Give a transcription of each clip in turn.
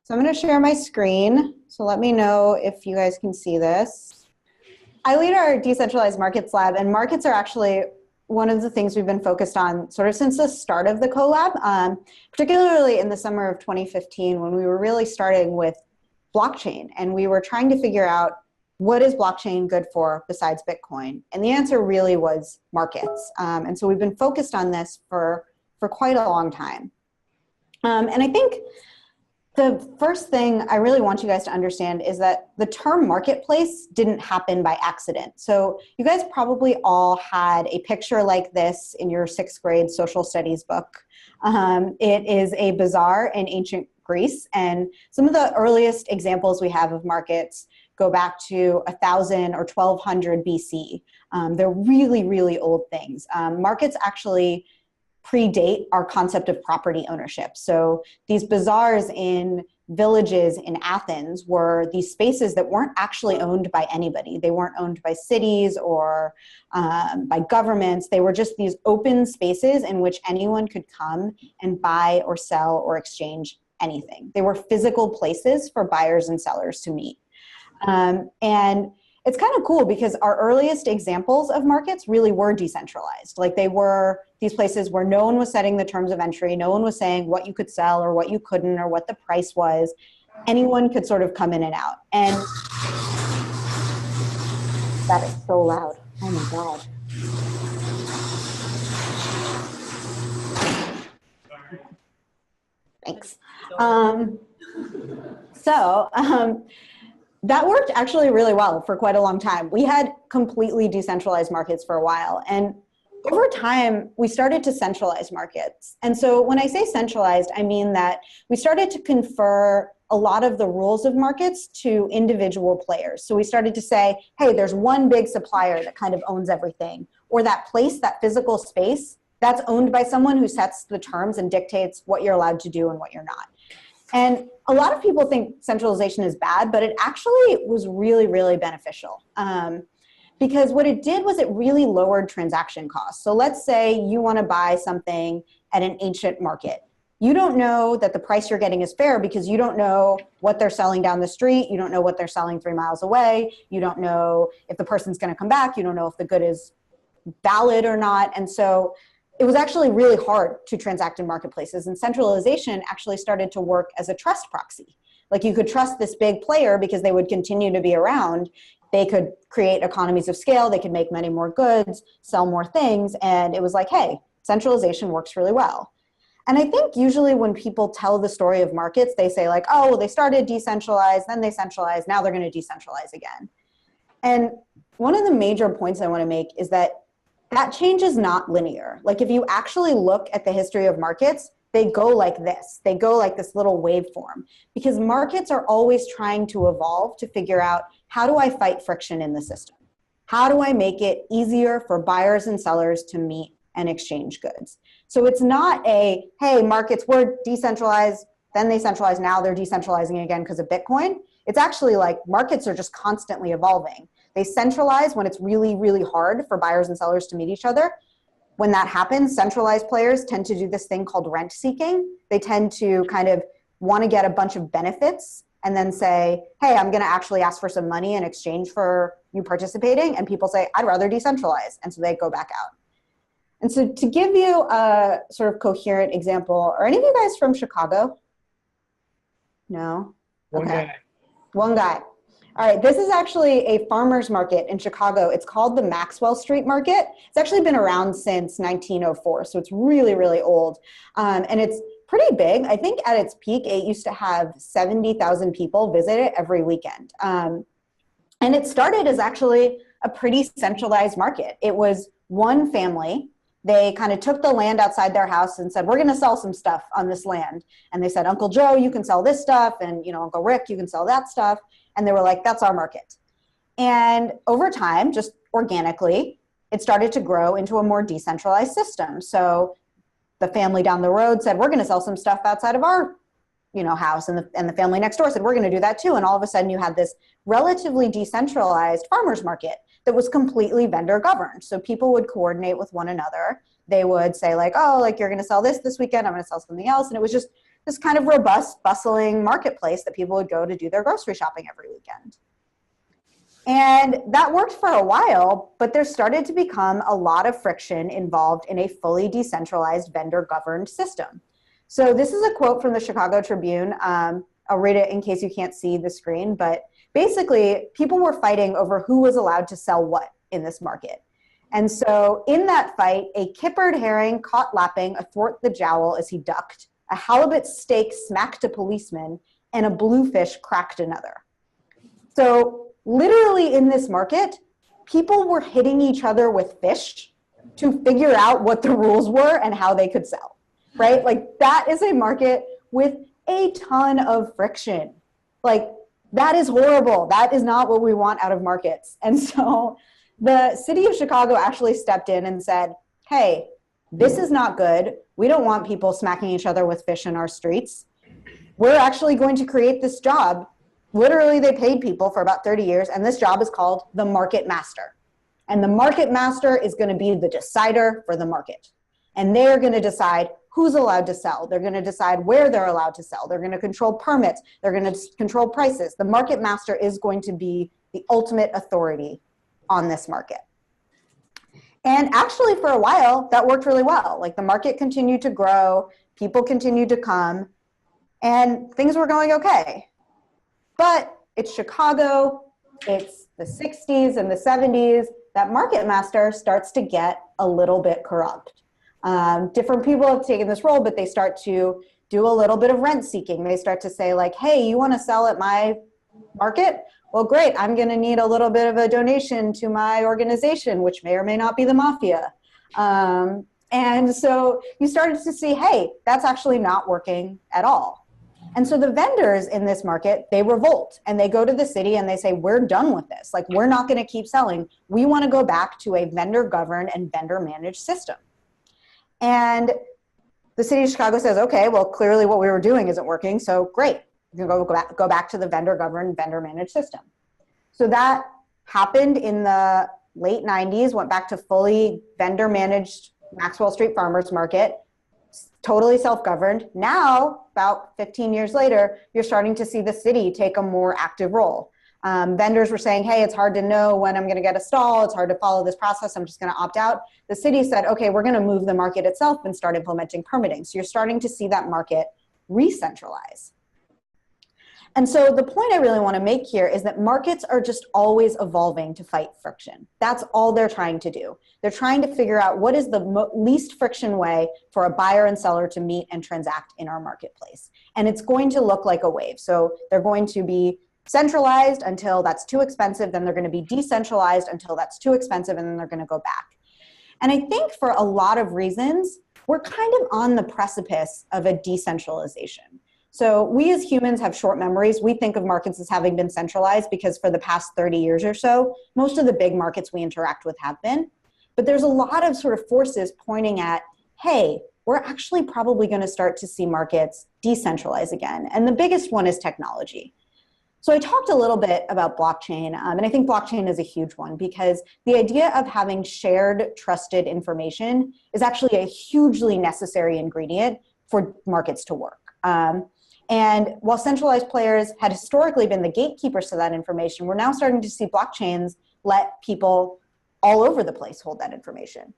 So I'm going to share my screen. So let me know if you guys can see this. I lead our Decentralized Markets Lab, and markets are actually one of the things we've been focused on sort of since the start of the CoLab, particularly in the summer of 2015 when we were really starting with blockchain. And we were trying to figure out, what is blockchain good for besides Bitcoin? And the answer really was markets. And so we've been focused on this for quite a long time. And I think the first thing I really want you guys to understand is that the term marketplace didn't happen by accident. So you guys probably all had a picture like this in your 6th grade social studies book. It is a bazaar in ancient Greece, and some of the earliest examples we have of markets go back to 1000 or 1200 BC. They're really, really old things. Markets actually predate our concept of property ownership. So these bazaars in villages in Athens were these spaces that weren't actually owned by anybody. They weren't owned by cities or by governments. They were just these open spaces in which anyone could come and buy or sell or exchange anything. They were physical places for buyers and sellers to meet. And it's kind of cool because our earliest examples of markets really were decentralized. Like they were these places where no one was setting the terms of entry, no one was saying what you could sell or what you couldn't or what the price was. Anyone could sort of come in and out. And that is so loud. Oh my God. Thanks. That worked actually really well for quite a long time. We had completely decentralized markets for a while. And over time, we started to centralize markets. And so when I say centralized, I mean that we started to confer a lot of the rules of markets to individual players. So we started to say, hey, there's one big supplier that kind of owns everything. Or that place, that physical space, that's owned by someone who sets the terms and dictates what you're allowed to do and what you're not. And a lot of people think centralization is bad, but it actually was really, really beneficial. Because what it did was it really lowered transaction costs. So let's say you want to buy something at an ancient market. You don't know that the price you're getting is fair because you don't know what they're selling down the street. You don't know what they're selling 3 miles away. You don't know if the person's going to come back. You don't know if the good is valid or not. And so it was actually really hard to transact in marketplaces, and centralization actually started to work as a trust proxy. Like you could trust this big player because they would continue to be around. They could create economies of scale. They could make many more goods, sell more things. And it was like, hey, centralization works really well. And I think usually when people tell the story of markets, they say like, oh, well, they started decentralized, then they centralized, now they're going to decentralize again. And one of the major points I want to make is that change is not linear. Like if you actually look at the history of markets, they go like this. They go like this little waveform because markets are always trying to evolve to figure out, how do I fight friction in the system? How do I make it easier for buyers and sellers to meet and exchange goods? So it's not a, hey, markets were decentralized, then they centralized, now they're decentralizing again because of Bitcoin. It's actually like markets are just constantly evolving. They centralize when it's really, really hard for buyers and sellers to meet each other. When that happens, centralized players tend to do this thing called rent seeking. They tend to kind of want to get a bunch of benefits and then say, hey, I'm going to actually ask for some money in exchange for you participating. And people say, I'd rather decentralize. And so they go back out. And so to give you a sort of coherent example, are any of you guys from Chicago? No? One guy. One guy. All right, this is actually a farmer's market in Chicago. It's called the Maxwell Street Market. It's actually been around since 1904, so it's really, really old. And it's pretty big. I think at its peak, it used to have 70,000 people visit it every weekend. And it started as actually a pretty centralized market. It was one family. They kind of took the land outside their house and said, we're going to sell some stuff on this land. And they said, Uncle Joe, you can sell this stuff. And Uncle Rick, you can sell that stuff. And they were like, that's our market. And over time, just organically, it started to grow into a more decentralized system. So the family down the road said, we're going to sell some stuff outside of our house. And the family next door said, we're going to do that too. And all of a sudden you had this relatively decentralized farmers market that was completely vendor governed. So people would coordinate with one another. They would say like, oh, like you're going to sell this weekend, I'm going to sell something else. And it was just this kind of robust, bustling marketplace that people would go to do their grocery shopping every weekend. And that worked for a while, but there started to become a lot of friction involved in a fully decentralized vendor-governed system. So this is a quote from the Chicago Tribune. I'll read it in case you can't see the screen, but basically people were fighting over who was allowed to sell what in this market. And so in that fight, a kippered herring caught lapping athwart the jowl as he ducked, a halibut steak smacked a policeman, and a bluefish cracked another. So literally in this market, people were hitting each other with fish to figure out what the rules were and how they could sell, right? Like that is a market with a ton of friction. Like that is horrible. That is not what we want out of markets. And so the city of Chicago actually stepped in and said, hey, this is not good. We don't want people smacking each other with fish in our streets. We're actually going to create this job. Literally, they paid people for about 30 years, and this job is called the market master. And the market master is going to be the decider for the market. And they're going to decide who's allowed to sell. They're going to decide where they're allowed to sell. They're going to control permits. They're going to control prices. The market master is going to be the ultimate authority on this market. And actually, for a while, that worked really well. Like the market continued to grow, people continued to come, and things were going okay. But it's Chicago, it's the 60s and the 70s, that market master starts to get a little bit corrupt. Different people have taken this role, but they start to do a little bit of rent seeking. They start to say like, hey, you want to sell at my market? Well, great, I'm going to need a little bit of a donation to my organization, which may or may not be the mafia. And so you started to see, hey, that's actually not working at all. And so the vendors in this market, they revolt and they go to the city and they say, we're done with this. Like, we're not going to keep selling. We want to go back to a vendor-governed and vendor-managed system. And the city of Chicago says, okay, well, clearly what we were doing isn't working. So great, you can go back to the vendor-governed, vendor-managed system. So that happened in the late 90s, went back to fully vendor-managed Maxwell Street Farmers Market, totally self-governed. Now, about 15 years later, you're starting to see the city take a more active role. Vendors were saying, hey, it's hard to know when I'm going to get a stall. It's hard to follow this process. I'm just going to opt out. The city said, okay, we're going to move the market itself and start implementing permitting. So you're starting to see that market re-centralize. And so the point I really want to make here is that markets are just always evolving to fight friction. That's all they're trying to do. They're trying to figure out what is the least friction way for a buyer and seller to meet and transact in our marketplace. And it's going to look like a wave. So they're going to be centralized until that's too expensive, then they're going to be decentralized until that's too expensive, and then they're going to go back. And I think for a lot of reasons, we're kind of on the precipice of a decentralization. So we as humans have short memories. We think of markets as having been centralized because for the past 30 years or so, most of the big markets we interact with have been. But there's a lot of sort of forces pointing at, hey, we're actually probably going to start to see markets decentralize again. And the biggest one is technology. So I talked a little bit about blockchain, and I think blockchain is a huge one because the idea of having shared, trusted information is actually a hugely necessary ingredient for markets to work. And while centralized players had historically been the gatekeepers to that information, we're now starting to see blockchains let people all over the place hold that information.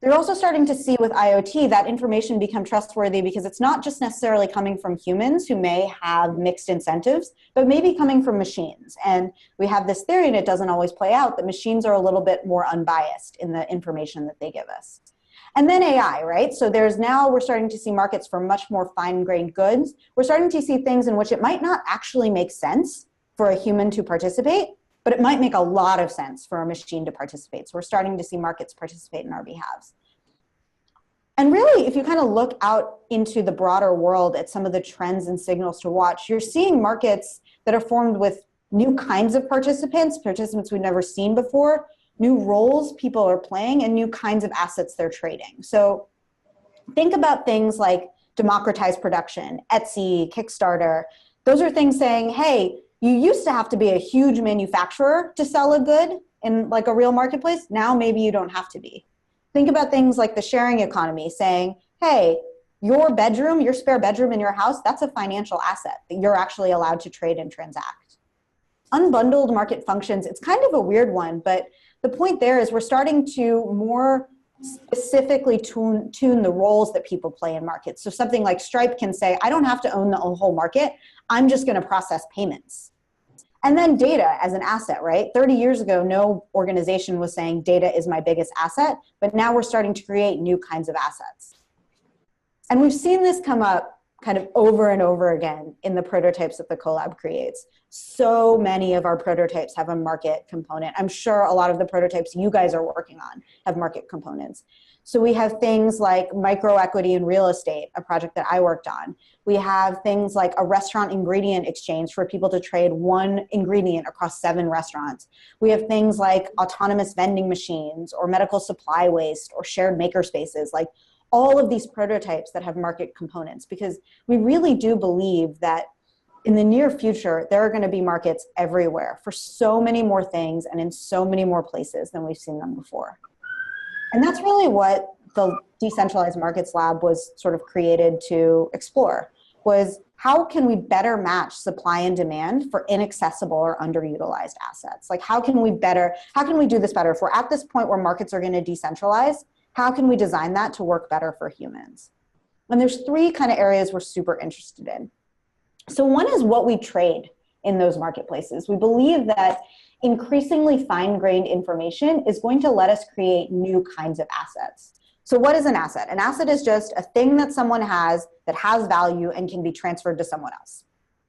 They're also starting to see with IoT that information become trustworthy because it's not just necessarily coming from humans who may have mixed incentives, but maybe coming from machines. And we have this theory, and it doesn't always play out, that machines are a little bit more unbiased in the information that they give us. And then AI, right? So we're starting to see markets for much more fine-grained goods. We're starting to see things in which it might not actually make sense for a human to participate, but it might make a lot of sense for a machine to participate. So we're starting to see markets participate in our behalves. And really, if you kind of look out into the broader world at some of the trends and signals to watch, you're seeing markets that are formed with new kinds of participants we've never seen before, new roles people are playing, and new kinds of assets they're trading. So think about things like democratized production, Etsy, Kickstarter. Those are things saying, hey, you used to have to be a huge manufacturer to sell a good in like a real marketplace. Now maybe you don't have to be. Think about things like the sharing economy saying, hey, your bedroom, your spare bedroom in your house, that's a financial asset that you're actually allowed to trade and transact. Unbundled market functions, it's kind of a weird one, but the point there is we're starting to more specifically tune the roles that people play in markets. So something like Stripe can say, I don't have to own the whole market, I'm just going to process payments. And then data as an asset, right? 30 years ago, no organization was saying data is my biggest asset, but now we're starting to create new kinds of assets. And we've seen this come up kind of over and over again in the prototypes that the CoLab creates. So many of our prototypes have a market component. I'm sure a lot of the prototypes you guys are working on have market components. So we have things like microequity in real estate, a project that I worked on. We have things like a restaurant ingredient exchange for people to trade one ingredient across 7 restaurants. We have things like autonomous vending machines or medical supply waste or shared maker spaces, like all of these prototypes that have market components, because we really do believe that in the near future, there are going to be markets everywhere for so many more things and in so many more places than we've seen them before. And that's really what the Decentralized Markets Lab was sort of created to explore, was how can we better match supply and demand for inaccessible or underutilized assets? Like how can we do this better? If we're at this point where markets are going to decentralize, how can we design that to work better for humans? And there's 3 kind of areas we're super interested in. So one is what we trade in those marketplaces. We believe that increasingly fine-grained information is going to let us create new kinds of assets. So what is an asset? An asset is just a thing that someone has that has value and can be transferred to someone else.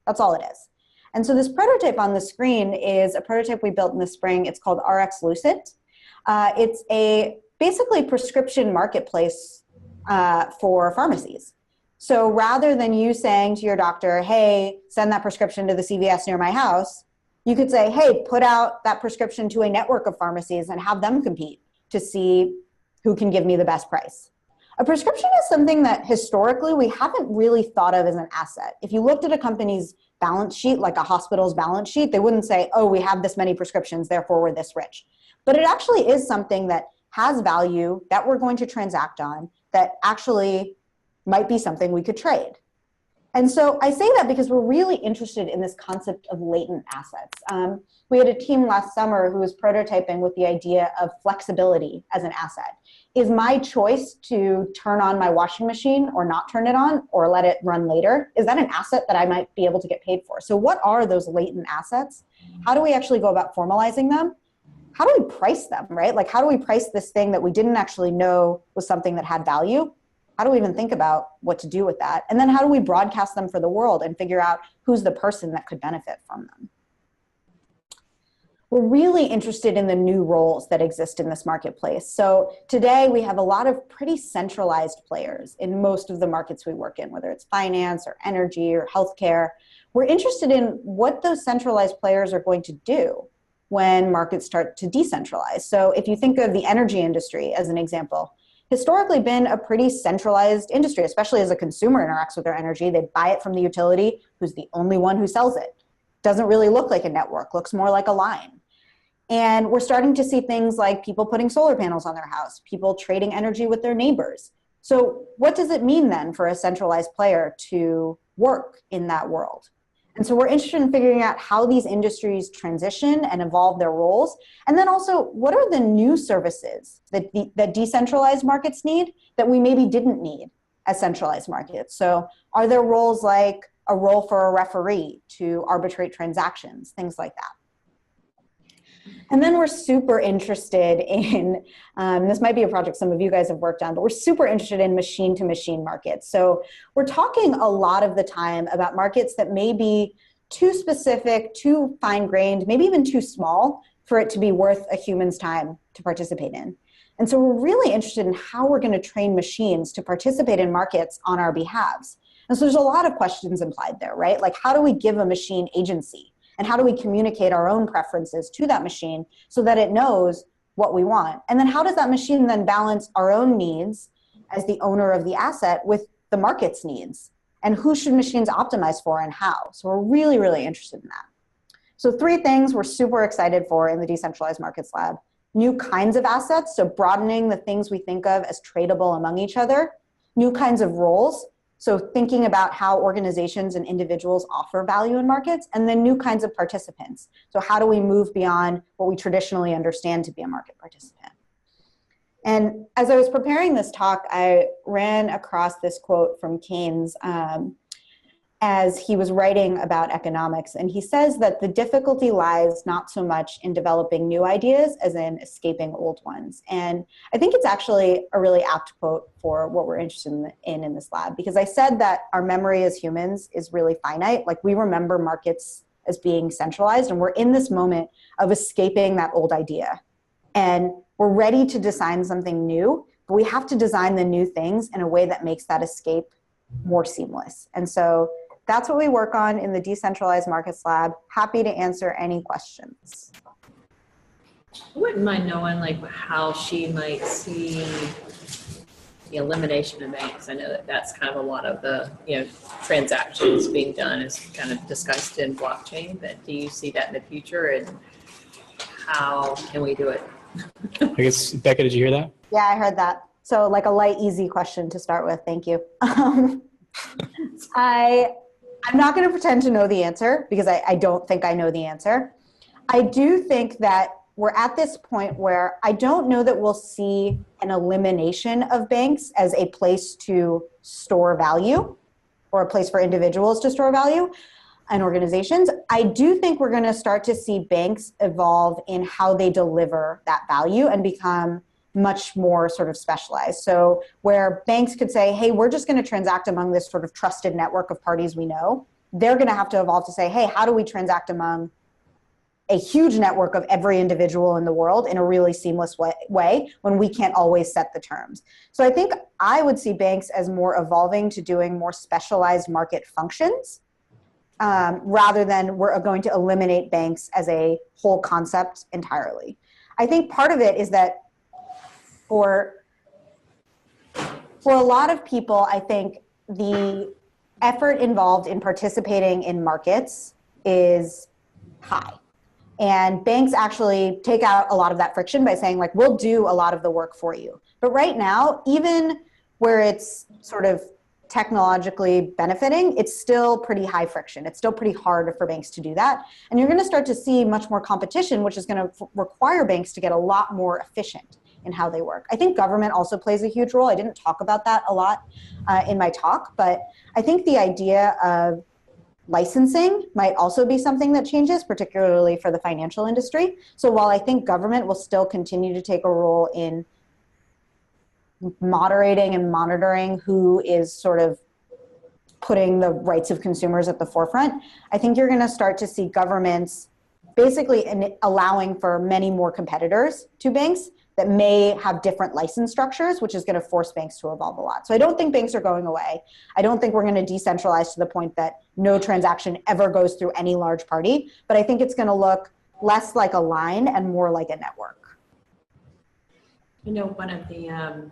That's all it is. And so this prototype on the screen is a prototype we built in the spring. It's called RX Lucid. It's a basically prescription marketplace for pharmacies. So rather than you saying to your doctor, hey, send that prescription to the CVS near my house, you could say, hey, put out that prescription to a network of pharmacies and have them compete to see who can give me the best price. A prescription is something that historically we haven't really thought of as an asset. If you looked at a company's balance sheet, like a hospital's balance sheet, they wouldn't say, oh, we have this many prescriptions, therefore we're this rich. But it actually is something that has value that we're going to transact on that actually might be something we could trade. And so I say that because we're really interested in this concept of latent assets. We had a team last summer who was prototyping with the idea of flexibility as an asset. Is my choice to turn on my washing machine or not turn it on or let it run later, is that an asset that I might be able to get paid for? So what are those latent assets? How do we actually go about formalizing them? How do we price them, right? Like how do we price this thing that we didn't actually know was something that had value? How do we even think about what to do with that? And then how do we broadcast them for the world and figure out who's the person that could benefit from them? We're really interested in the new roles that exist in this marketplace. So today we have a lot of pretty centralized players in most of the markets we work in, whether it's finance or energy or healthcare. We're interested in what those centralized players are going to do when markets start to decentralize. So if you think of the energy industry as an example, historically been a pretty centralized industry, especially as a consumer interacts with their energy. They buy it from the utility, who's the only one who sells it. Doesn't really look like a network, looks more like a line. And we're starting to see things like people putting solar panels on their house, people trading energy with their neighbors. So what does it mean then for a centralized player to work in that world? And so we're interested in figuring out how these industries transition and evolve their roles. And then also, what are the new services that decentralized markets need that we maybe didn't need as centralized markets? So are there roles like a role for a referee to arbitrate transactions, things like that? And then we're super interested in, this might be a project some of you guys have worked on, but we're super interested in machine-to-machine markets. So we're talking a lot of the time about markets that may be too specific, too fine-grained, maybe even too small for it to be worth a human's time to participate in. And so we're really interested in how we're going to train machines to participate in markets on our behalves. And so there's a lot of questions implied there, right? Like how do we give a machine agency? And how do we communicate our own preferences to that machine so that it knows what we want? And then how does that machine then balance our own needs as the owner of the asset with the market's needs? And who should machines optimize for and how? So we're really, really interested in that. So 3 things we're super excited for in the Decentralized Markets Lab. New kinds of assets, so broadening the things we think of as tradable among each other. new kinds of roles. So thinking about how organizations and individuals offer value in markets, and then new kinds of participants. So how do we move beyond what we traditionally understand to be a market participant? And as I was preparing this talk, I ran across this quote from Keynes as he was writing about economics. And he says that the difficulty lies not so much in developing new ideas as in escaping old ones. And I think it's actually a really apt quote for what we're interested in this lab, because I said that our memory as humans is really finite. Like, we remember markets as being centralized, and we're in this moment of escaping that old idea. And we're ready to design something new, but we have to design the new things in a way that makes that escape more seamless. And so that's what we work on in the Decentralized Markets Lab. Happy to answer any questions. I wouldn't mind knowing like how she might see the elimination of banks. I know that that's kind of a lot of the transactions being done is kind of discussed in blockchain, but do you see that in the future, and how can we do it? I guess, Becca, did you hear that? Yeah, I heard that. So like a light, easy question to start with. Thank you. I'm not going to pretend to know the answer, because I don't think I know the answer. I do think that we're at this point where I don't know that we'll see an elimination of banks as a place to store value, or a place for individuals to store value and organizations. I do think we're going to start to see banks evolve in how they deliver that value and become much more sort of specialized. So where banks could say, hey, we're just going to transact among this sort of trusted network of parties we know, they're going to have to evolve to say, hey, how do we transact among a huge network of every individual in the world in a really seamless way when we can't always set the terms? So I think I would see banks as more evolving to doing more specialized market functions, rather than we're going to eliminate banks as a whole concept entirely. I think part of it is that for a lot of people, I think the effort involved in participating in markets is high. And banks actually take out a lot of that friction by saying, like, we'll do a lot of the work for you. But right now, even where it's sort of technologically benefiting, it's still pretty high friction. It's still pretty hard for banks to do that. And you're going to start to see much more competition, which is going to require banks to get a lot more efficient in how they work. I think government also plays a huge role. I didn't talk about that a lot in my talk, but I think the idea of licensing might also be something that changes, particularly for the financial industry. So while I think government will still continue to take a role in moderating and monitoring who is sort of putting the rights of consumers at the forefront, I think you're going to start to see governments basically allowing for many more competitors to banks that may have different license structures, which is going to force banks to evolve a lot. So I don't think banks are going away. I don't think we're going to decentralize to the point that no transaction ever goes through any large party, but I think it's going to look less like a line and more like a network. You know, one of the,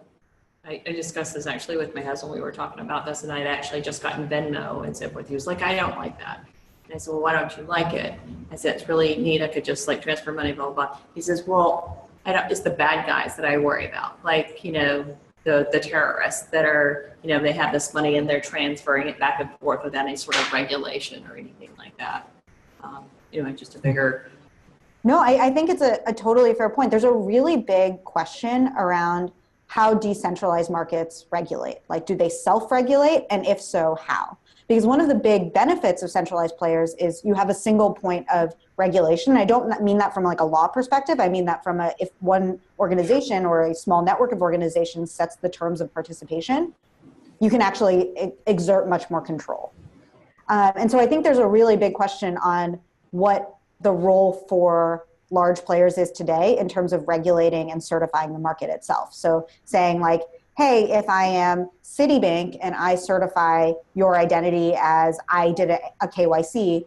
I discussed this actually with my husband. We were talking about this, and I'd actually just gotten Venmo and so forth. He was like, I don't like that. And I said, well, why don't you like it? I said, it's really neat. I could just like transfer money, blah, blah, blah. He says, well, it's the bad guys that I worry about. Like, the terrorists that are, they have this money and they're transferring it back and forth without any sort of regulation or anything like that. Just a bigger. No, I think it's a totally fair point. There's a really big question around how decentralized markets regulate. Like, do they self-regulate? And if so, how? Because one of the big benefits of centralized players is you have a single point of regulation. I don't mean that from like a law perspective. I mean that from if one organization or a small network of organizations sets the terms of participation, you can actually exert much more control. And so I think there's a really big question on what the role for large players is today in terms of regulating and certifying the market itself. So saying like, hey, if I am Citibank and I certify your identity as I did a KYC,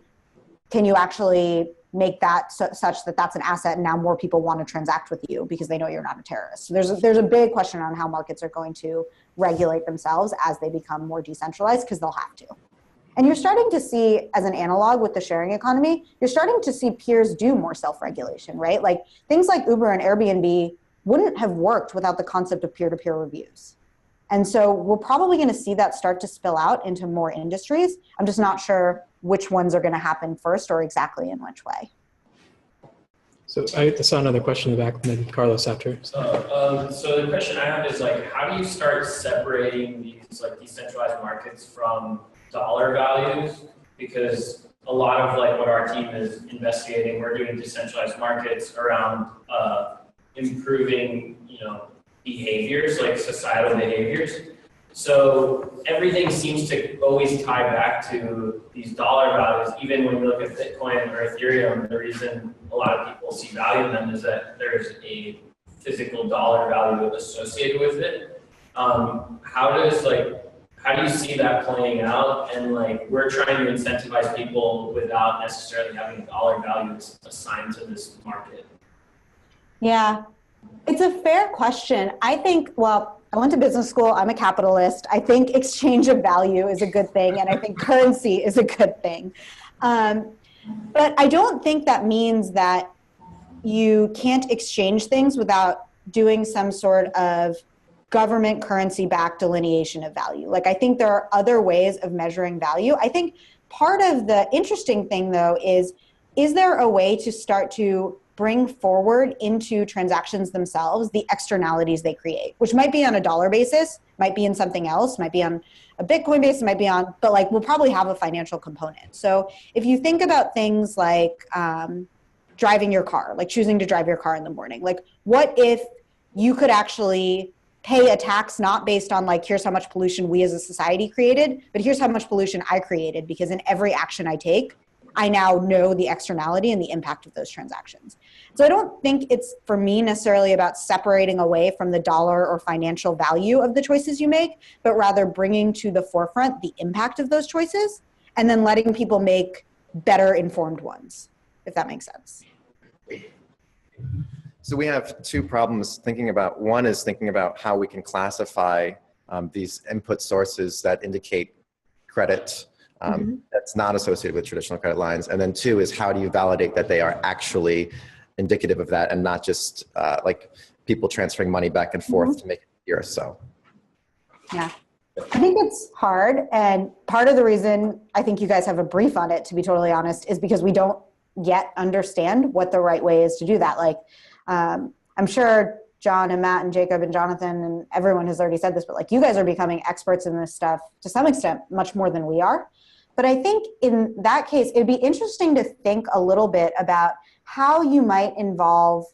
can you actually make that such that that's an asset and now more people want to transact with you because they know you're not a terrorist? So there's a big question on how markets are going to regulate themselves as they become more decentralized, because they'll have to. And you're starting to see, as an analog with the sharing economy, you're starting to see peers do more self-regulation, right? Like things like Uber and Airbnb wouldn't have worked without the concept of peer-to-peer reviews. And so we're probably going to see that start to spill out into more industries. I'm just not sure which ones are going to happen first or exactly in which way. So I saw another question in the back, maybe Carlos after. So the question I have is like, how do you start separating these like decentralized markets from dollar values? Because a lot of like what our team is investigating, we're doing decentralized markets around improving, behaviors, like societal behaviors. So everything seems to always tie back to these dollar values. Even when you look at Bitcoin or Ethereum, the reason a lot of people see value in them is that there's a physical dollar value associated with it. How do you see that playing out? And like, we're trying to incentivize people without necessarily having a dollar value assigned to this market. Yeah, it's a fair question. I think, well, I went to business school. I'm a capitalist. I think exchange of value is a good thing, and I think currency is a good thing. But I don't think that means that you can't exchange things without doing some sort of government currency-backed delineation of value. Like, I think there are other ways of measuring value. I think part of the interesting thing, though, is there a way to start to bring forward into transactions themselves the externalities they create, which might be on a dollar basis, might be in something else, might be on a Bitcoin basis, might be on, but like we'll probably have a financial component. So if you think about things like driving your car, like choosing to drive your car in the morning, like what if you could actually pay a tax not based on like, here's how much pollution we as a society created, but here's how much pollution I created, because in every action I take, I now know the externality and the impact of those transactions. So I don't think it's, for me, necessarily about separating away from the dollar or financial value of the choices you make, but rather bringing to the forefront the impact of those choices and then letting people make better informed ones, if that makes sense. So we have two problems thinking about. One is thinking about how we can classify these input sources that indicate credit that's not associated with traditional credit lines. And then two is how do you validate that they are actually indicative of that and not just like people transferring money back and forth to make it easier or so. Yeah, I think it's hard. And part of the reason I think you guys have a brief on it, to be totally honest, is because we don't yet understand what the right way is to do that. Like, I'm sure John and Matt and Jacob and Jonathan and everyone has already said this, but like you guys are becoming experts in this stuff to some extent, much more than we are. But I think in that case, it'd be interesting to think a little bit about how you might involve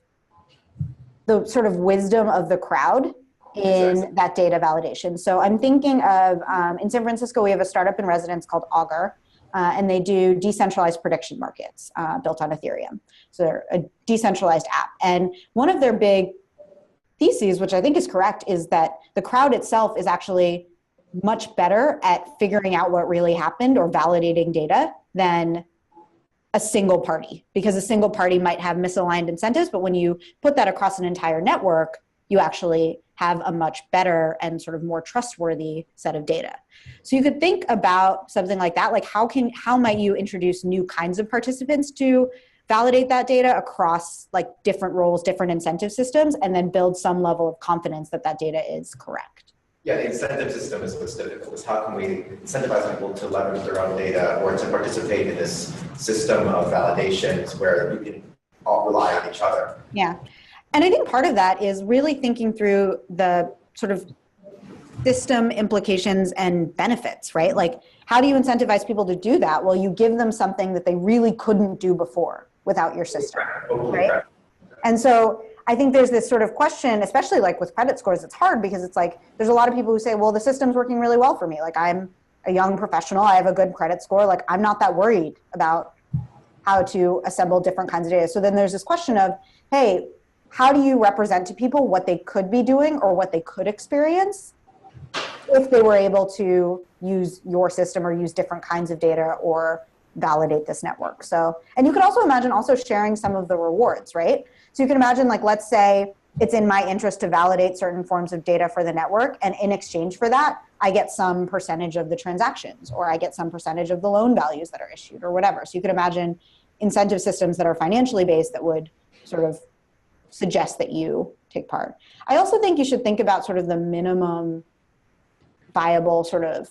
the sort of wisdom of the crowd in that data validation. So I'm thinking of, in San Francisco, we have a startup in residence called Augur, and they do decentralized prediction markets built on Ethereum. So they're a decentralized app. And one of their big theses, which I think is correct, is that the crowd itself is actually much better at figuring out what really happened or validating data than a single party, because a single party might have misaligned incentives, but when you put that across an entire network, you actually have a much better and sort of more trustworthy set of data. So you could think about something like that, like how might you introduce new kinds of participants to validate that data across like different roles, different incentive systems, and then build some level of confidence that that data is correct. Yeah, the incentive system is what's difficult. Is how can we incentivize people to leverage their own data or to participate in this system of validations where you can all rely on each other? Yeah, and I think part of that is really thinking through the sort of system implications and benefits, right? Like, how do you incentivize people to do that? Well, you give them something that they really couldn't do before without your system, right? And so I think there's this sort of question, especially like with credit scores, it's hard because it's like, there's a lot of people who say, well, the system's working really well for me. Like, I'm a young professional, I have a good credit score. Like, I'm not that worried about how to assemble different kinds of data. So then there's this question of, hey, how do you represent to people what they could be doing or what they could experience if they were able to use your system or use different kinds of data or validate this network? So, and you could also imagine also sharing some of the rewards, right? So you can imagine, like, let's say it's in my interest to validate certain forms of data for the network, and in exchange for that, I get some percentage of the transactions, or I get some percentage of the loan values that are issued, or whatever. So you could imagine incentive systems that are financially based that would sort of suggest that you take part. I also think you should think about sort of the minimum viable sort of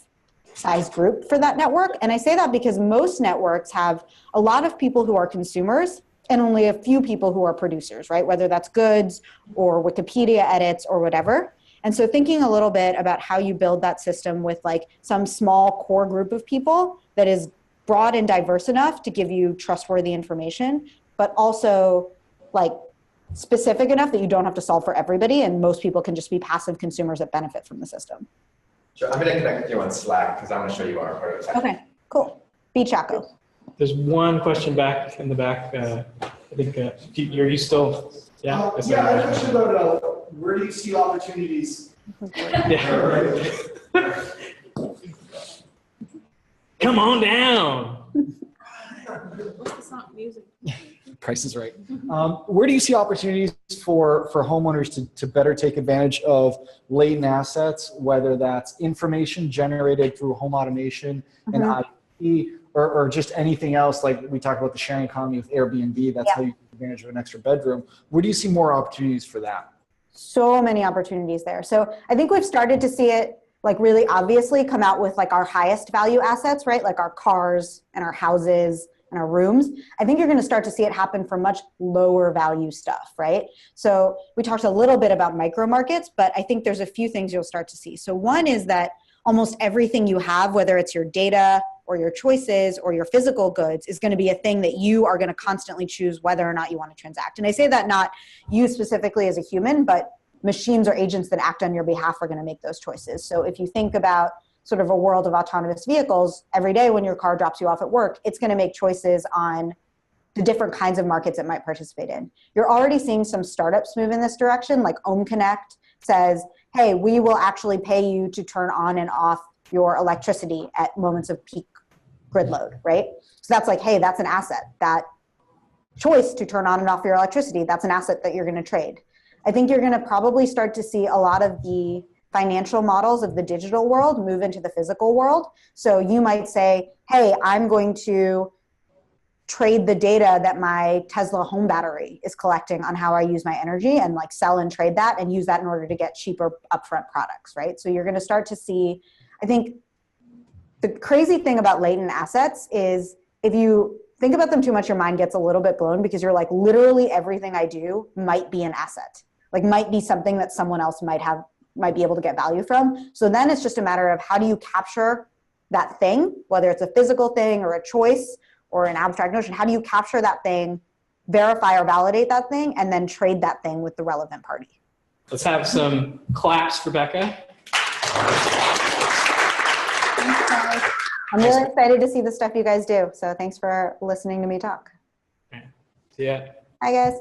size group for that network. And I say that because most networks have a lot of people who are consumers and only a few people who are producers, right? Whether that's goods or Wikipedia edits or whatever. And so thinking a little bit about how you build that system with like some small core group of people that is broad and diverse enough to give you trustworthy information, but also like specific enough that you don't have to solve for everybody and most people can just be passive consumers that benefit from the system. Sure, I'm going to connect with you on Slack because I want to show you our prototype. Okay, cool. Becca Chacko. There's one question back in the back. I think, are you still, yeah? Yeah, I have a question about where do you see opportunities? Yeah. Come on down. What's the song music? Price is right. Where do you see opportunities for homeowners to better take advantage of latent assets, whether that's information generated through home automation and IoT, or just anything else, like we talked about the sharing economy with Airbnb, that's how you take advantage of an extra bedroom. Where do you see more opportunities for that? So many opportunities there. So I think we've started to see it like really obviously come out with like our highest value assets, right? Like our cars and our houses and our rooms. I think you're going to start to see it happen for much lower value stuff, right? So we talked a little bit about micro markets, but I think there's a few things you'll start to see. So one is that almost everything you have, whether it's your data or your choices or your physical goods, is going to be a thing that you are going to constantly choose whether or not you want to transact. And I say that not you specifically as a human, but machines or agents that act on your behalf are going to make those choices. So if you think about sort of a world of autonomous vehicles, every day when your car drops you off at work, it's going to make choices on the different kinds of markets it might participate in. You're already seeing some startups move in this direction, like OhmConnect says, hey, we will actually pay you to turn on and off your electricity at moments of peak grid load, right? So that's like, hey, that's an asset. That choice to turn on and off your electricity, that's an asset that you're going to trade. I think you're going to probably start to see a lot of the financial models of the digital world move into the physical world. So you might say, hey, I'm going to trade the data that my Tesla home battery is collecting on how I use my energy and like sell and trade that and use that in order to get cheaper upfront products, right? So you're going to start to see, I think the crazy thing about latent assets is if you think about them too much, your mind gets a little bit blown because you're like, literally everything I do might be an asset, like might be something that someone else might be able to get value from. So then it's just a matter of how do you capture that thing, whether it's a physical thing or a choice or an abstract notion, how do you capture that thing, verify or validate that thing, and then trade that thing with the relevant party? Let's have some claps for Becca. Thanks, guys. I'm really excited to see the stuff you guys do. So thanks for listening to me talk. See ya. Hi, guys.